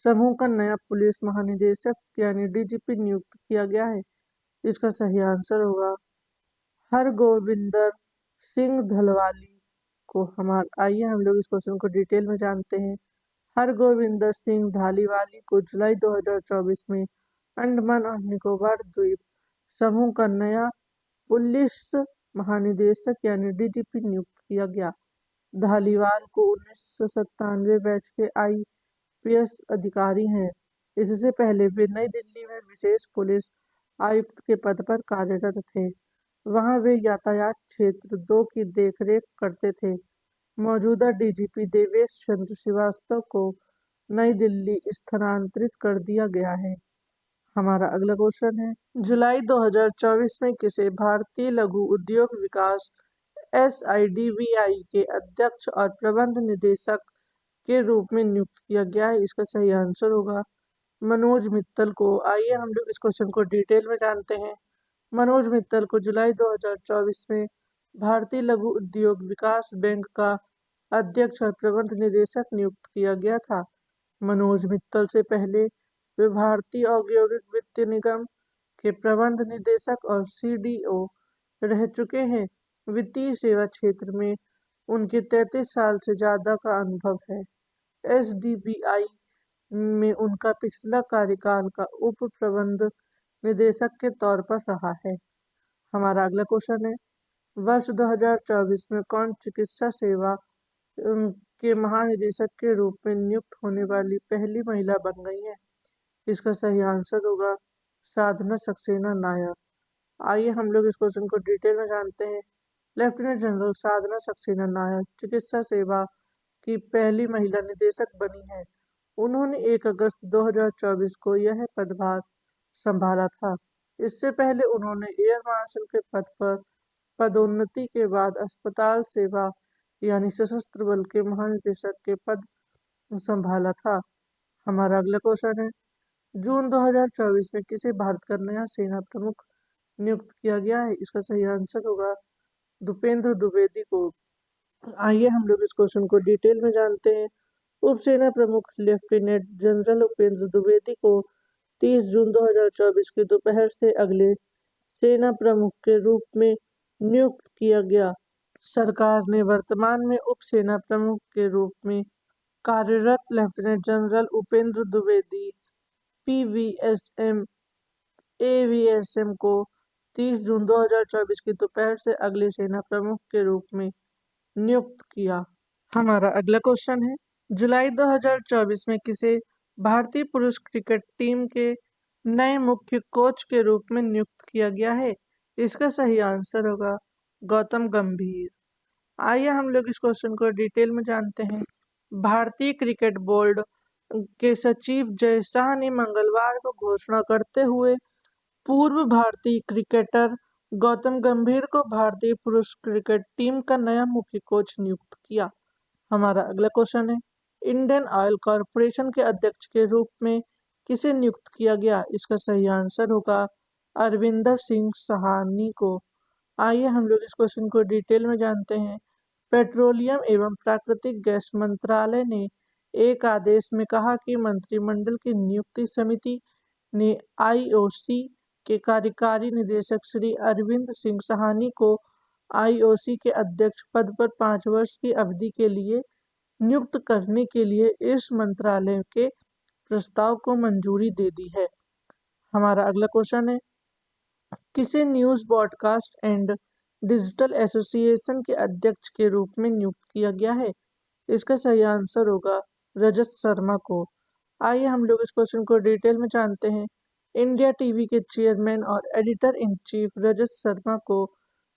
समूह का नया पुलिस महानिदेशक यानी DGP नियुक्त किया गया है? इसका सही आंसर होगा हरगोविंदर सिंह धलवाली को। आइए हम लोग इस क्वेश्चन को डिटेल में जानते हैं। हरगोविंदर सिंह धालीवाली को जुलाई 2024 में अंडमान और निकोबार द्वीप समूह का नया पुलिस महानिदेशक यानी DGP नियुक्त किया गया। धालीवाल को 1997 बैच के IPS अधिकारी हैं। इससे पहले वे नई दिल्ली में विशेष पुलिस आयुक्त के पद पर कार्यरत थे। वहां वे यातायात क्षेत्र 2 की देखरेख करते थे। मौजूदा DGP देवेश चंद्र श्रीवास्तव को नई दिल्ली स्थानांतरित कर दिया गया है। हमारा अगला क्वेश्चन है, जुलाई 2024 में किसे भारतीय लघु उद्योग विकास SIDBI के अध्यक्ष और प्रबंध निदेशक के रूप में नियुक्त किया गया है? इसका सही आंसर होगा मनोज मित्तल को। आइए हम लोग इस क्वेश्चन को डिटेल में जानते हैं। मनोज मित्तल को जुलाई 2024 में भारतीय लघु उद्योग विकास बैंक का अध्यक्ष और प्रबंध निदेशक नियुक्त किया गया था। मनोज मित्तल से पहले वे भारतीय औद्योगिक वित्त निगम के प्रबंध निदेशक और CDO रह चुके हैं। वित्तीय सेवा क्षेत्र में उनके 33 साल से ज़्यादा का अनुभव है। SDBI में उनका पिछला कार्यकाल का उप प्रबंध निदेशक के तौर पर रहा है। हमारा अगला क्वेश्चन है, वर्ष 2024 में कौन चिकित्सा सेवा के महानिदेशक के रूप में नियुक्त होने वाली पहली महिला बन गई है? इसका सही आंसर होगा साधना सक्सेना नायर। आइए हम लोग इस क्वेश्चन को डिटेल में जानते हैं। लेफ्टिनेंट जनरल साधना सक्सेना नायर चिकित्सा सेवा की पहली महिला निदेशक बनी है। उन्होंने 1 अगस्त 2024 को यह पदभार संभाला था। इससे पहले उन्होंने एयर मार्शल के पद पर पदोन्नति के बाद अस्पताल सेवा यानी सशस्त्र बल के महानिदेशक के पद संभाला था। हमारा अगला क्वेश्चन है, जून 2024 में किसे भारत का नया सेना प्रमुख नियुक्त किया गया है? इसका सही आंसर होगा भूपेंद्र द्विवेदी को। आइए हम लोग इस क्वेश्चन को डिटेल में जानते हैं। उप सेना प्रमुख लेफ्टिनेंट जनरल उपेंद्र द्विवेदी को 30 जून 2024 की दोपहर से अगले सेना प्रमुख के रूप में नियुक्त किया गया। सरकार ने वर्तमान में उप सेना प्रमुख के रूप में कार्यरत lieutenant general Upendra Dwivedi PVSM AVSM को 30 जून 2024 की दोपहर से अगले सेना प्रमुख के रूप में नियुक्त किया। हमारा अगला क्वेश्चन है, जुलाई 2024 में किसे भारतीय पुरुष क्रिकेट टीम के नए मुख्य कोच के रूप में नियुक्त किया गया है? इसका सही आंसर होगा गौतम गंभीर। आइए हम लोग इस क्वेश्चन को डिटेल में जानते हैं। भारतीय क्रिकेट बोर्ड के सचिव जय शाह ने मंगलवार को घोषणा करते हुए पूर्व भारतीय क्रिकेटर गौतम गंभीर को भारतीय पुरुष क्रिकेट टीम का नया मुख्य कोच नियुक्त किया। हमारा अगला क्वेश्चन है, इंडियन ऑयल कॉरपोरेशन के अध्यक्ष के रूप में किसे नियुक्त किया गया? इसका सही आंसर होगा अरविंदर सिंह सहानी को। आइए हम लोग इस क्वेश्चन को डिटेल में जानते हैं। पेट्रोलियम एवं प्राकृतिक गैस मंत्रालय ने एक आदेश में कहा कि मंत्रिमंडल की नियुक्ति समिति ने आईओसी के कार्यकारी निदेशक श्री अरविंद सिंह सहानी को आईओसी के अध्यक्ष पद पर 5 वर्ष की अवधि के लिए नियुक्त करने के लिए इस मंत्रालय के प्रस्ताव को मंजूरी दे दी है। हमारा अगला क्वेश्चन है, किसे news broadcast and digital association के अध्यक्ष के रूप में नियुक्त किया गया है? इसका सही आंसर होगा रजत शर्मा को। आइए हम लोग इस क्वेश्चन को डिटेल में जानते हैं। इंडिया टीवी के चेयरमैन और editor in chief Rajat Sharma को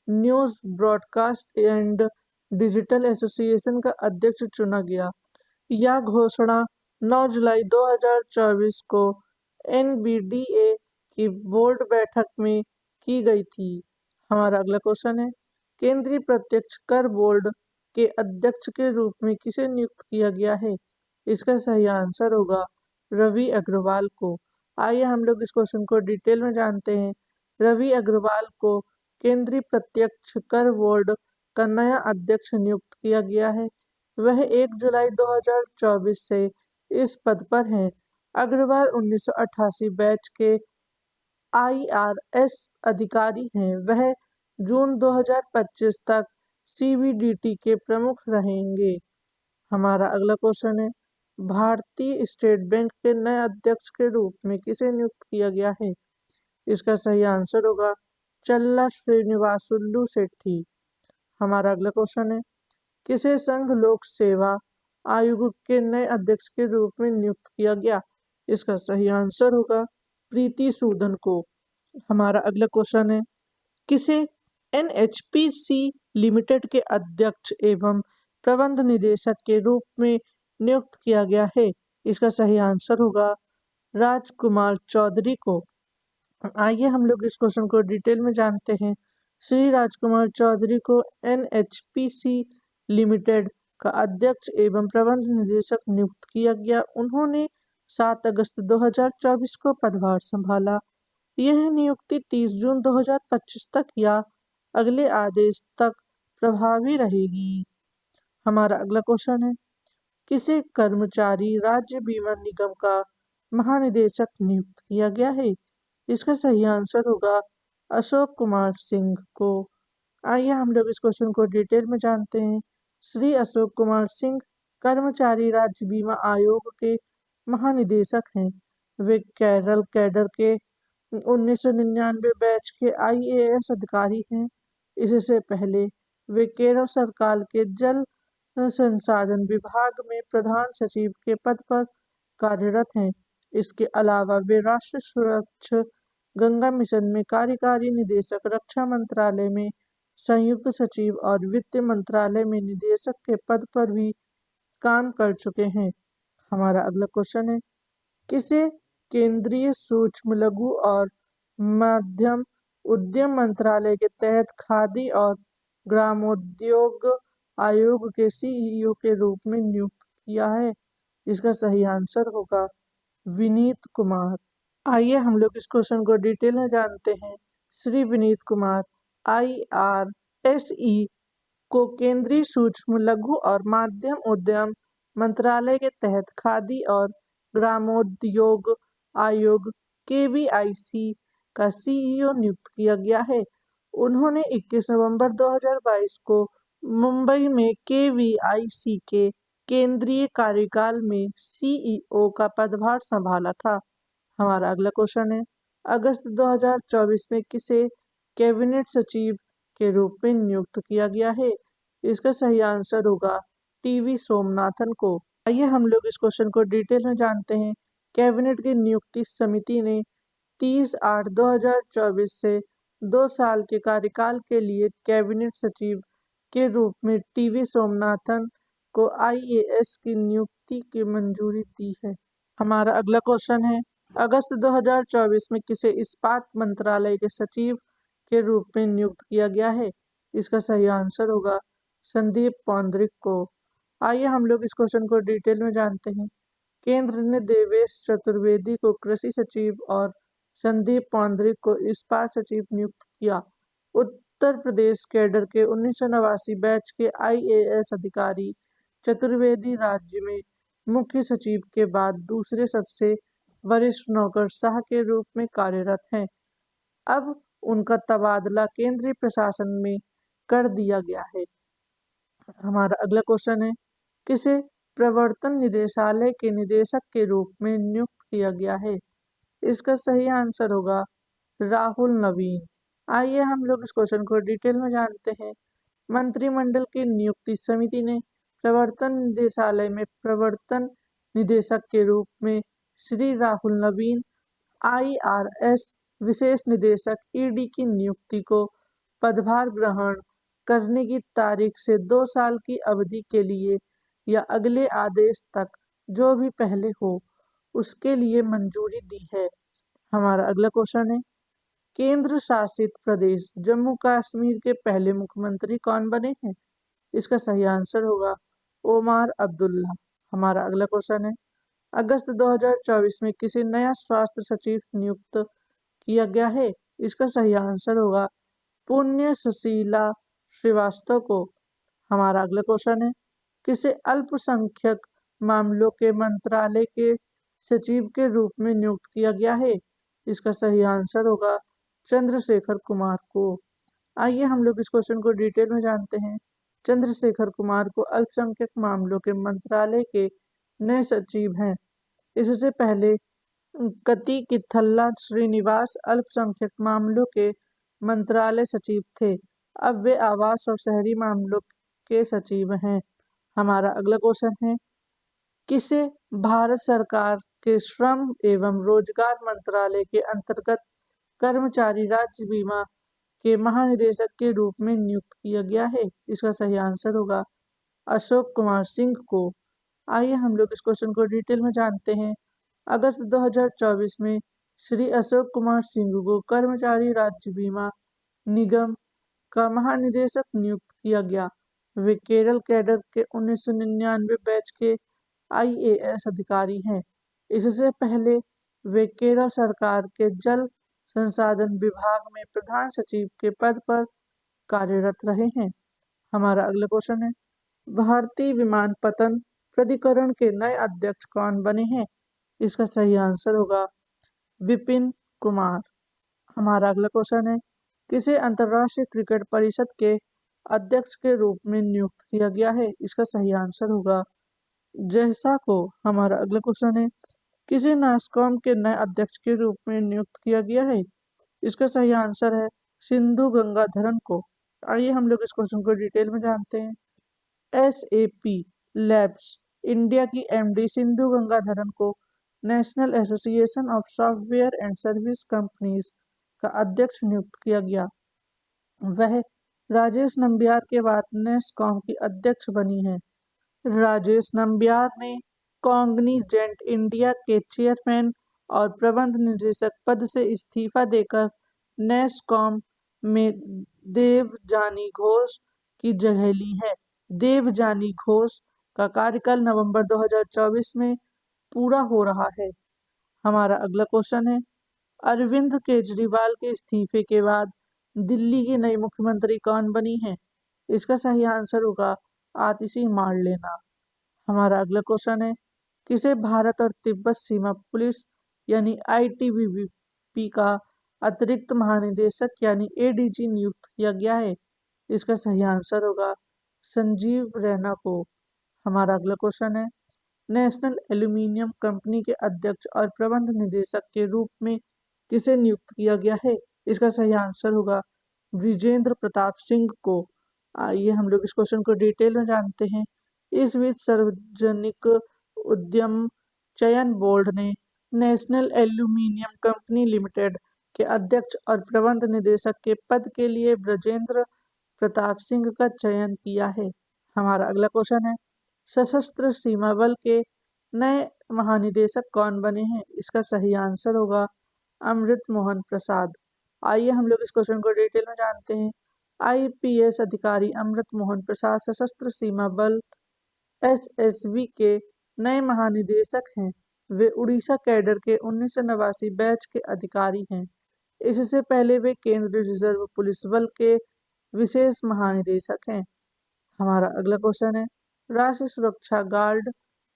news broadcast and digital association का अध्यक्ष चुना गया। यह घोषणा 9 जुलाई 2024 को एनबीडीए की बोर्ड बैठक में की गई थी। हमारा अगला क्वेश्चन है, केंद्रीय प्रत्यक्ष कर बोर्ड के अध्यक्ष के रूप में किसे नियुक्त किया गया है? इसका सही आंसर होगा रवि अग्रवाल को। आइए हम लोग इस क्वेश्चन को डिटेल में जानते हैं। रवि अग्रवाल को केंद्रीय प्रत्यक्ष कर बोर्ड का नया अध्यक्ष नियुक्त किया गया है। वह 1 जुलाई 2024 से इस पद पर हैं। अग्रवाल 1988 बैच के आईआरएस अधिकारी हैं। वह जून 2025 तक सीबीडीटी के प्रमुख रहेंगे। हमारा अगला क्वेश्चन है, भारतीय स्टेट बैंक के नए अध्यक्ष के रूप में किसे नियुक्त किया गया है? इसका सही आंसर होगा चल्ला श्रीनिवासुलु शेट्टी। हमारा अगला क्वेश्चन है, किसे संघ लोक सेवा आयोग के नए अध्यक्ष के रूप में नियुक्त किया गया? इसका सही आंसर होगा प्रीति सूदन को। हमारा अगला क्वेश्चन है, किसे एनएचपीसी लिमिटेड के अध्यक्ष एवं प्रबंध निदेशक के रूप में नियुक्त किया गया है? इसका सही आंसर होगा राजकुमार चौधरी को। आइए हम लोग इस क्वेश्चन को डिटेल में जानते हैं। श्री राजकुमार चौधरी को एनएचपीसी लिमिटेड का अध्यक्ष एवं प्रबंध निदेशक नियुक्त किया गया। उन्होंने 7 अगस्त 2024 को पदभार संभाला। यह नियुक्ति 30 जून 2025 तक या अगले आदेश तक प्रभावी रहेगी। हमारा अगला क्वेश्चन है, किसे कर्मचारी राज्य बीमा निगम का महानिदेशक नियुक्त किया गया है? इसका सही आंसर होगा अशोक कुमार सिंह को। आइए हम लोग इस क्वेश्चन को डिटेल में जानते हैं। श्री अशोक कुमार सिंह कर्मचारी राज्य बीमा आयोग के महानिदेशक हैं। वे केरल कैडर के 1999 बैच के आईएएस अधिकारी हैं। इससे पहले वे केरल सरकार के जल संसाधन विभाग में प्रधान सचिव के पद पर कार्यरत हैं। इसके अलावा वे राष्ट्रीय स्वच्छ गंगा मिशन में कार्यकारी निदेशक, रक्षा मंत्रालय में संयुक्त सचिव और वित्त मंत्रालय में निदेशक के पद पर भी काम कर चुके हैं। हमारा अगला क्वेश्चन है, किसे केंद्रीय सूक्ष्म लघु और मध्यम उद्यम मंत्रालय के तहत खादी और ग्रामोद्योग आयोग के सीईओ के रूप में नियुक्त किया है? इसका सही आंसर होगा विनीत कुमार। आइए हम लोग इस क्वेश्चन को डिटेल में जानते हैं। श्री विनीत कुमार आईआरएसई को केंद्रीय सूक्ष्म लघु और मध्यम उद्यम मंत्रालय के तहत खादी और ग्रामोद्योग आयोग केवीआईसी का सीईओ नियुक्त किया गया है। उन्होंने 21 नवंबर 2022 को मुंबई में केवीआईसी के केंद्रीय कार्यकाल में सीईओ का पदभार संभाला था। हमारा अगला क्वेश्चन है, अगस्त 2024 में किसे कैबिनेट सचिव के रूप में नियुक्त किया गया है? इसका सही आंसर होगा टीवी सोमनाथन को। आइए हम लोग इस क्वेश्चन को डिटेल में जानते हैं। कैबिनेट की नियुक्ति समिति ने 30/8/2024 से 2 साल के कार्यकाल के लिए कैबिनेट सचिव के रूप में टीवी सोमनाथन को आईएएस की नियुक्ति की मंजूरी दी है। हमारा अगला क्वेश्चन है, अगस्त 2024 में किसे इस्पात मंत्रालय के सचिव के रूप में नियुक्त किया गया है? इसका सही आंसर होगा संदीप पौंद्रिक को। आइए हम लोग इस क्वेश्चन को डिटेल में जानते हैं। केंद्र ने देवेश चतुर्वेदी को कृषि सचिव और संदीप पौंद्रिक को इस्पात सचिव नियुक्त किया। उत्तर प्रदेश कैडर के 1989 बैच के आईएएस अधिकारी चतुर्वेदी राज्य में मुख्य सचिव के बाद दूसरे सबसे वरिष्ठ नौकरशाह के रूप में कार्यरत हैं। अब उनका तबादला केंद्रीय प्रशासन में कर दिया गया है। हमारा अगला क्वेश्चन है, किसे प्रवर्तन निदेशालय के निदेशक के रूप में नियुक्त किया गया है? इसका सही आंसर होगा राहुल नवीन। आइए हम लोग इस क्वेश्चन को डिटेल में जानते हैं। मंत्रिमंडल की नियुक्ति समिति ने प्रवर्तन निदेशालय में प्रवर्तन निदेशक के रूप में श्री राहुल नवीन आईआरएस विशेष निदेशक ईडी की नियुक्ति को पदभार ग्रहण करने की तारीख से 2 साल की अवधि के लिए या अगले आदेश तक जो भी पहले हो उसके लिए मंजूरी दी है। हमारा अगला क्वेश्चन है, केंद्र शासित प्रदेश जम्मू कश्मीर के पहले मुख्यमंत्री कौन बने हैं? इसका सही आंसर होगा ओमार अब्दुल्ला। हमारा अगला क्वेश्चन है, अगस्त 2024 में किसे नया स्वास्थ्य सचिव नियुक्त किया गया है? इसका सही आंसर होगा पुण्य सशीला श्रीवास्तव को। हमारा अगला क्वेश्चन है, किसे अल्पसंख्यक मामलों के मंत्रालय के सचिव के रूप में नियुक्त किया गया है? इसका सही आंसर होगा चंद्रशेखर कुमार को। आइए हम लोग इस क्वेश्चन को डिटेल में जानते हैं। चंद्रशेखर कुमार को अल्पसंख्यक मामलों के मंत्रालय के नए सचिव हैं। इससे पहले कति किथल्ला श्रीनिवास अल्पसंख्यक मामलों के मंत्रालय सचिव थे। अब वे आवास और शहरी मामलों के सचिव हैं। हमारा अगला क्वेश्चन है, किसे भारत सरकार के श्रम एवं रोजगार मंत्रालय के अंतर्गत कर्मचारी राज्य बीमा के महानिदेशक के रूप में नियुक्त किया गया है? इसका सही आंसर होगा अशोक कुमार सिंह को। आइए हम लोग इस क्वेश्चन को डिटेल में जानते हैं। अगस्त 2024 में श्री अशोक कुमार सिंह को कर्मचारी राज्य बीमा निगम का महानिदेशक नियुक्त किया गया। वे केरल कैडर के 1999 बैच के आईएएस अधिकारी हैं। इससे पहले वे केरल सरकार के जल संसाधन विभाग में प्रधान सचिव के पद पर कार्यरत रहे हैं। हमारा अगला क्वेश्चन है, भारतीय विमानपत्तन प्राधिकरण के नए अध्यक्ष कौन बने हैं? इसका सही आंसर होगा विपिन कुमार। हमारा अगला क्वेश्चन है, किसे अंतर्राष्ट्रीय क्रिकेट परिषद के अध्यक्ष के रूप में नियुक्त किया गया है? इसका सही आंसर होगा जैसा को। हमारा अगला क्वेश्चन है, किसे नास्कॉम के नए अध्यक्ष के रूप में नियुक्त किया गया है? इसका सही आंसर है सिंधु गंगाधरन को। आइए हम लोग इस क्वेश्चन को डिटेल में जानते हैं। एसएपी लैब्स इंडिया की एमडी सिंधु गंगाधरन को national association of software and service companies का अध्यक्ष नियुक्त किया गया। वह राजेश नंबियार के बाद नेस्कॉम की अध्यक्ष बनी है। राजेश नंबियार ने कॉग्निजेंट इंडिया के चेयरमैन और प्रबंध निदेशक पद से इस्तीफा देकर नेस्कॉम में देवजानी घोष की जगह ली है। देवजानी घोष का कार्यकाल नवंबर 2024 में पूरा हो रहा है। हमारा अगला क्वेश्चन है, अरविंद केजरीवाल के इस्तीफे के बाद दिल्ली की नई मुख्यमंत्री कौन बनी है? इसका सही आंसर होगा आतिशी मार्लेना। हमारा अगला क्वेश्चन है, किसे भारत और तिब्बत सीमा पुलिस यानी आईटीबीपी का अतिरिक्त महानिदेशक यानी एडीजी नियुक्त किया गया है? इसका सही आंसर होगा संजीव रैना को। हमारा अगला क्वेश्चन है, नेशनल एल्यूमिनियम कंपनी के अध्यक्ष और प्रबंध निदेशक के रूप में किसे नियुक्त किया गया है? इसका सही आंसर होगा विजेंद्र प्रताप सिंह को। आइए हम लोग इस क्वेश्चन को डिटेल में जानते हैं। इस बीच सार्वजनिक उद्यम चयन बोर्ड ने नेशनल एल्यूमीनियम कंपनी लिमिटेड के अध्यक्ष और प्रबंध निदेशक के पद के लिए ब्रजेंद्र प्रताप सिंह का चयन किया है। हमारा अगला क्वेश्चन है, सशस्त्र सीमा बल के नए महानिदेशक कौन बने हैं? इसका सही आंसर होगा अमृत मोहन प्रसाद। आइए हम लोग इस क्वेश्चन को डिटेल में जानते हैं। आईपीएस अधिकारी अमृत मोहन प्रसाद सशस्त्र सीमा बल एसएसबी के नए महानिदेशक हैं। वे उड़ीसा कैडर के 1989 बैच के अधिकारी हैं। इससे पहले वे केंद्रीय रिजर्व पुलिस बल के विशेष महानिदेशक हैं। हमारा अगला क्वेश्चन है, राष्ट्रीय सुरक्षा गार्ड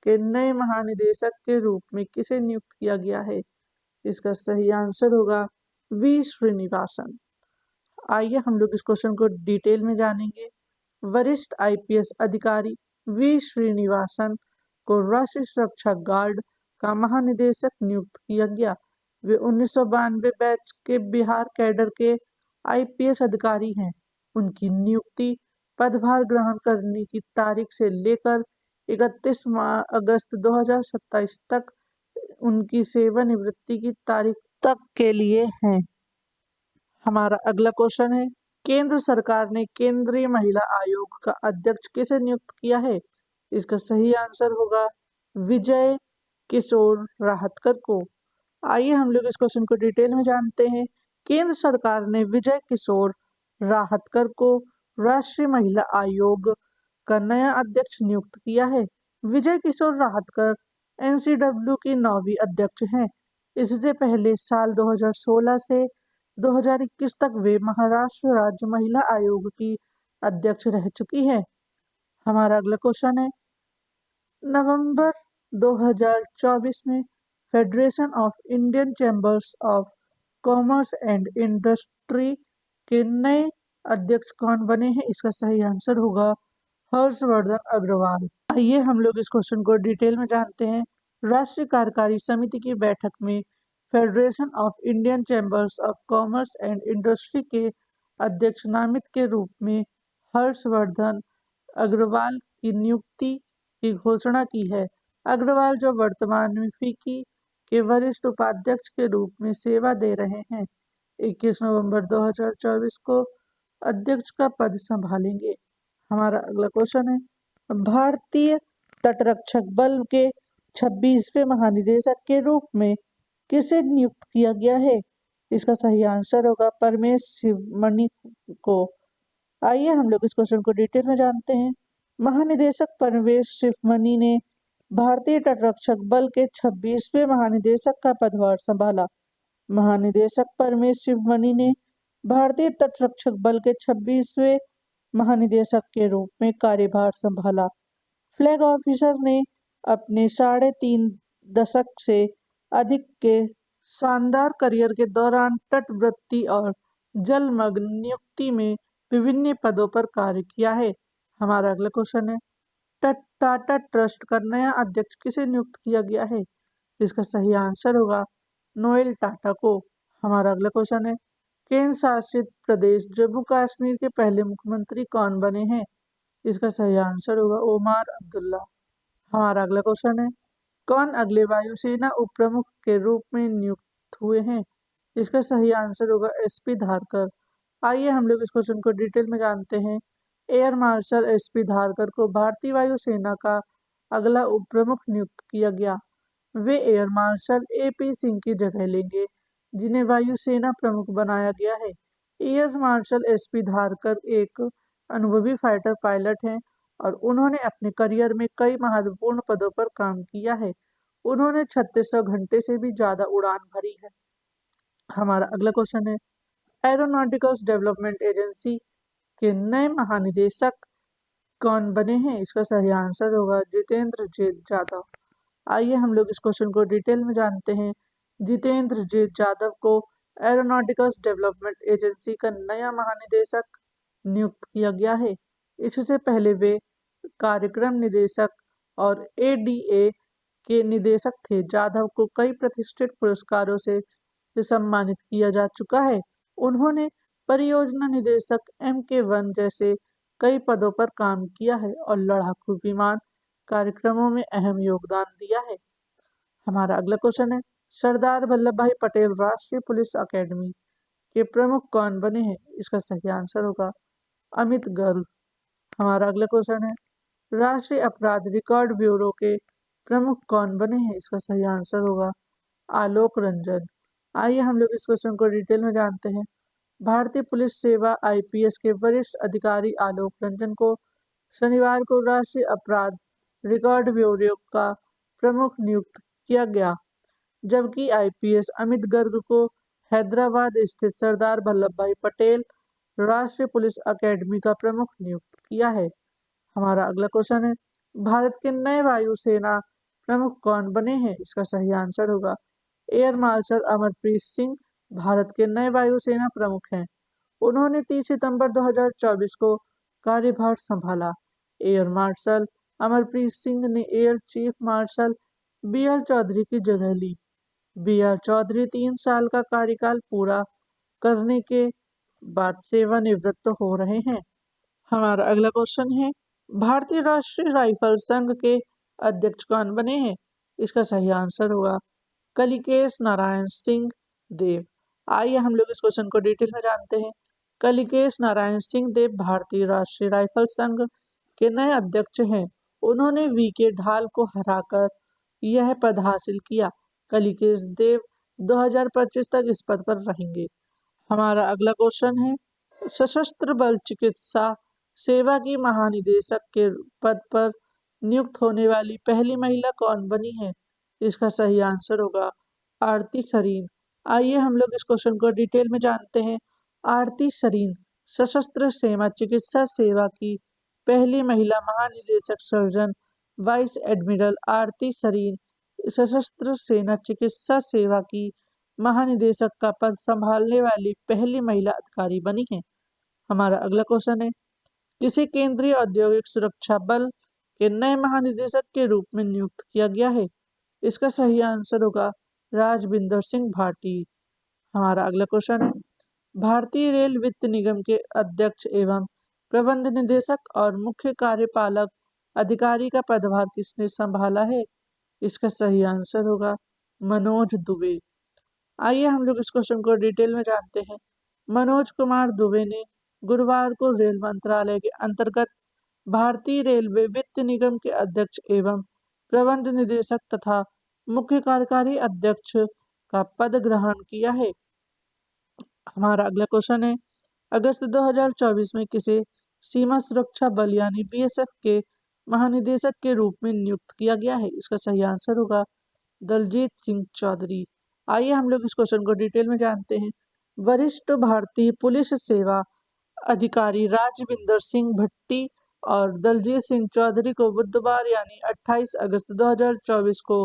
के नए महानिदेशक के रूप में किसे नियुक्त किया गया है? इसका सही आंसर होगा वी श्रीनिवासन। आइए हम लोग इस क्वेश्चन को डिटेल में जानेंगे। वरिष्ठ आईपीएस अधिकारी वी श्रीनिवासन को राष्ट्रीय सुरक्षा गार्ड का महानिदेशक नियुक्त किया गया। वे 1992 बैच के बिहार कैडर के आईपीएस अधिकारी हैं। उनकी नियुक्ति पदभार ग्रहण करने की तारीख से लेकर 31 अगस्त 2027 तक उनकी सेवानिवृत्ति की तारीख तक के लिए है। हमारा अगला क्वेश्चन है, केंद्र सरकार ने केंद्रीय महिला आयोग का अध्यक्ष किसे नियुक्त किया है? इसका सही आंसर होगा विजय किशोर राहतकर को। आइए हम लोग इस क्वेश्चन को डिटेल में जानते हैं। केंद्र सरकार ने विजय किशोर राहतकर को राष्ट्रीय महिला आयोग का नया अध्यक्ष नियुक्त किया है। विजय किशोर राहतकर एनसीडब्ल्यू की 9वीं अध्यक्ष हैं। इससे पहले साल 2016 से 2021 तक वे महाराष्ट्र राज्य महिला आयोग की अध्यक्ष रह चुकी है। हमारा अगला क्वेश्चन है, नवंबर 2024 में federation of Indian chambers of commerce and industry के नए अध्यक्ष कौन बने हैं? इसका सही आंसर होगा हर्षवर्धन अग्रवाल। आइए हम लोग इस क्वेश्चन को डिटेल में जानते हैं। राष्ट्रीय कार्यकारी समिति की बैठक में federation of Indian chambers of commerce and industry के अध्यक्ष नामित के रूप में हर्षवर्धन अग्रवाल की नियुक्ति की घोषणा की है। अग्रवाल जो वर्तमान में फिक्की के वरिष्ठ उपाध्यक्ष के रूप में सेवा दे रहे हैं, 21 नवंबर 2024 को अध्यक्ष का पद संभालेंगे। हमारा अगला क्वेश्चन है, भारतीय तटरक्षक बल के 26वें महानिदेशक के रूप में किसे नियुक्त किया गया है? इसका सही आंसर होगा परमेश शिवमणि को। आइए हम लोग इस क्वेश्चन को डिटेल में जानते हैं। महानिदेशक परमेश शिवमणि ने भारतीय तटरक्षक बल के 26वें महानिदेशक का पदभार संभाला। महानिदेशक परमेश शिवमणि ने भारतीय तटरक्षक बल के 26वें महानिदेशक के रूप में कार्यभार संभाला। फ्लैग ऑफिसर ने अपने 3.5 दशक से अधिक के शानदार करियर के दौरान तटवर्ती और जलमग्न नियुक्ति में विभिन्न पदों पर कार्य किया है। हमारा अगला क्वेश्चन है, टाटा ट्रस्ट का नया अध्यक्ष किसे नियुक्त किया गया है? इसका सही आंसर होगा नोएल टाटा को। हमारा अगला क्वेश्चन है, केंद्र शासित प्रदेश जम्मू कश्मीर के पहले मुख्यमंत्री कौन बने हैं? इसका सही आंसर होगा ओमार अब्दुल्ला। हमारा अगला क्वेश्चन है, कौन अगले वायुसेना उप प्रमुख के रूप में नियुक्त हुए हैं? इसका सही आंसर होगा एसपी धारकर। आइए हम लोग इस क्वेश्चन को डिटेल में जानते हैं। एयर मार्शल एसपी धारकर को भारतीय वायुसेना का अगला उप प्रमुख नियुक्त किया गया। वे एयर मार्शल एपी सिंह की जगह लेंगे, जिन्हें वायुसेना प्रमुख बनाया गया है। एयर मार्शल एसपी धारकर एक अनुभवी फाइटर पायलट हैं और उन्होंने अपने करियर में कई महत्वपूर्ण पदों पर काम किया है। उन्होंने 3600 घंटे से भी ज्यादा उड़ान भरी है। हमारा अगला क्वेश्चन है, एरोनॉटिकल डेवलपमेंट एजेंसी के नए महानिदेशक कौन बने हैं? इसका सही आंसर होगा जितेंद्र जे जाधव। आइए हम लोग इस क्वेश्चन को डिटेल में जानते हैं। जितेंद्र जे जाधव को एरोनॉटिकल डेवलपमेंट एजेंसी का नया महानिदेशक नियुक्त किया गया है। इससे पहले वे कार्यक्रम निदेशक और एडीए के निदेशक थे। जाधव को कई प्रतिष्ठित पुरस्कारों से सम्मानित किया जा चुका है। उन्होंने परियोजना निदेशक MK1 जैसे कई पदों पर काम किया है और लड़ाकू विमान कार्यक्रमों में अहम योगदान दिया है। हमारा अगला क्वेश्चन है, सरदार वल्लभ भाई पटेल राष्ट्रीय पुलिस अकेडमी के प्रमुख कौन बने हैं? इसका सही आंसर होगा अमित गर्ग। हमारा अगला क्वेश्चन है, राष्ट्रीय अपराध रिकॉर्ड ब्यूरो के प्रमुख कौन बने हैं? इसका सही आंसर होगा आलोक रंजन। आइए हम लोग इस क्वेश्चन को डिटेल में जानते हैं। भारतीय पुलिस सेवा आईपीएस के वरिष्ठ अधिकारी आलोक रंजन को शनिवार को राष्ट्रीय अपराध रिकॉर्ड ब्यूरो का प्रमुख नियुक्त किया गया, जबकि आईपीएस अमित गर्ग को हैदराबाद स्थित सरदार वल्लभ भाई पटेल राष्ट्रीय पुलिस अकेडमी का प्रमुख नियुक्त किया है। हमारा अगला क्वेश्चन है, भारत के नए वायुसेना प्रमुख कौन बने हैं? इसका सही आंसर होगा एयर मार्शल अमरप्रीत सिंह भारत के नए वायुसेना प्रमुख हैं। उन्होंने 30 सितंबर 2024 को कार्यभार संभाला। एयर मार्शल अमरप्रीत सिंह ने air chief marshal B R Chaudhary की जगह ली। बी आर चौधरी 3 साल का कार्यकाल पूरा करने के बाद सेवानिवृत्त हो रहे हैं। हमारा अगला क्वेश्चन है, भारतीय राष्ट्रीय राइफल संघ के अध्यक्ष कौन बने हैं? इसका सही आंसर होगा कलिकेश नारायण सिंह देव। आइए हम लोग इस क्वेश्चन को डिटेल में जानते हैं। कलिकेश नारायण सिंह देव भारतीय राष्ट्रीय राइफल संघ के नए अध्यक्ष हैं। उन्होंने वी के ढाल को हराकर यह पद हासिल किया। कलिकेश देव 2025 तक इस पद पर रहेंगे। हमारा अगला क्वेश्चन है, सशस्त्र बल चिकित्सा सेवा की महानिदेशक के पद पर नियुक्त होने वाली पहली महिला कौन बनी है? इसका सही आंसर होगा आरती सरीन। आइए हम लोग इस क्वेश्चन को डिटेल में जानते हैं। आरती सरीन सशस्त्र सेना चिकित्सा सेवा की पहली महिला महानिदेशक सर्जन वाइस एडमिरल आरती सरीन सशस्त्र सेना चिकित्सा सेवा की महानिदेशक का पद संभालने वाली पहली महिला अधिकारी बनी है। हमारा अगला क्वेश्चन है, किसे केंद्रीय औद्योगिक सुरक्षा बल के नए महानिदेशक के रूप में नियुक्त किया गया है? इसका सही आंसर होगा राजविंदर सिंह भाटी। हमारा अगला क्वेश्चन है, भारतीय रेल वित्त निगम के अध्यक्ष एवं प्रबंध निदेशक और मुख्य कार्यपालक अधिकारी का पदभार किसने संभाला है? इसका सही आंसर होगा मनोज दुबे। आइए हम लोग इस क्वेश्चन को डिटेल में जानते हैं। मनोज कुमार दुबे ने गुरुवार को रेल मंत्रालय के अंतर्गत भारतीय रेलवे वित्त निगम के अध्यक्ष एवं प्रबंध निदेशक तथा मुख्य कार्यकारी अध्यक्ष का पद ग्रहण किया है। हमारा अगला क्वेश्चन है, अगस्त 2024 में किसे सीमा सुरक्षा बल यानी बीएसएफ के महानिदेशक के रूप में नियुक्त किया गया है? इसका सही आंसर होगा दलजीत सिंह चौधरी। आइए हम लोग इस क्वेश्चन को डिटेल में जानते हैं। वरिष्ठ भारतीय पुलिस सेवा अधिकारी राजविंदर सिंह भट्टी और दलजीत सिंह चौधरी को बुधवार यानी 28 अगस्त 2024 को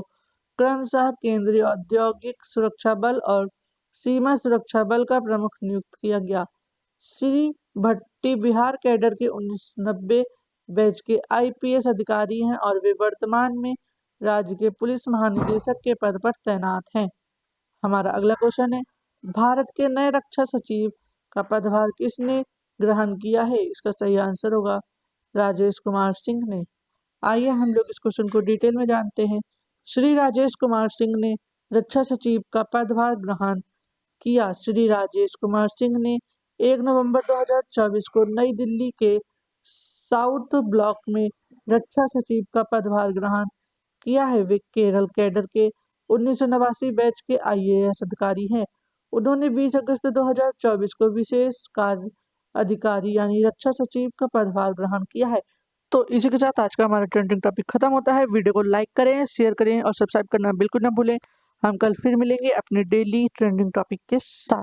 क्रमशः केंद्रीय औद्योगिक सुरक्षा बल और सीमा सुरक्षा बल का प्रमुख नियुक्त किया गया। श्री भट्टी बिहार कैडर के 1990 बैच के आईपीएस अधिकारी हैं और वे वर्तमान में राज्य के पुलिस महानिदेशक के पद पर तैनात हैं। हमारा अगला क्वेश्चन है, भारत के नए रक्षा सचिव का पदभार किसने ग्रहण किया है? इसका सही आंसर होगा राजेश कुमार सिंह ने। आइए हम लोग इस क्वेश्चन को डिटेल में जानते हैं। श्री राजेश कुमार सिंह ने रक्षा सचिव का पदभार ग्रहण किया। श्री राजेश कुमार सिंह ने 1 नवंबर 2024 को नई दिल्ली के साउथ ब्लॉक में रक्षा सचिव का पदभार ग्रहण किया है। वे केरल कैडर के 1989 बैच के आईएएस अधिकारी हैं। उन्होंने 20 अगस्त 2024 को विशेष कार्य अधिकारी यानी रक्षा सचिव का पदभार ग्रहण किया है। तो इसी के साथ आज का हमारा ट्रेंडिंग टॉपिक खत्म होता है। वीडियो को लाइक करें, शेयर करें और सब्सक्राइब करना बिल्कुल ना भूलें। हम कल फिर मिलेंगे अपने डेली ट्रेंडिंग टॉपिक के साथ।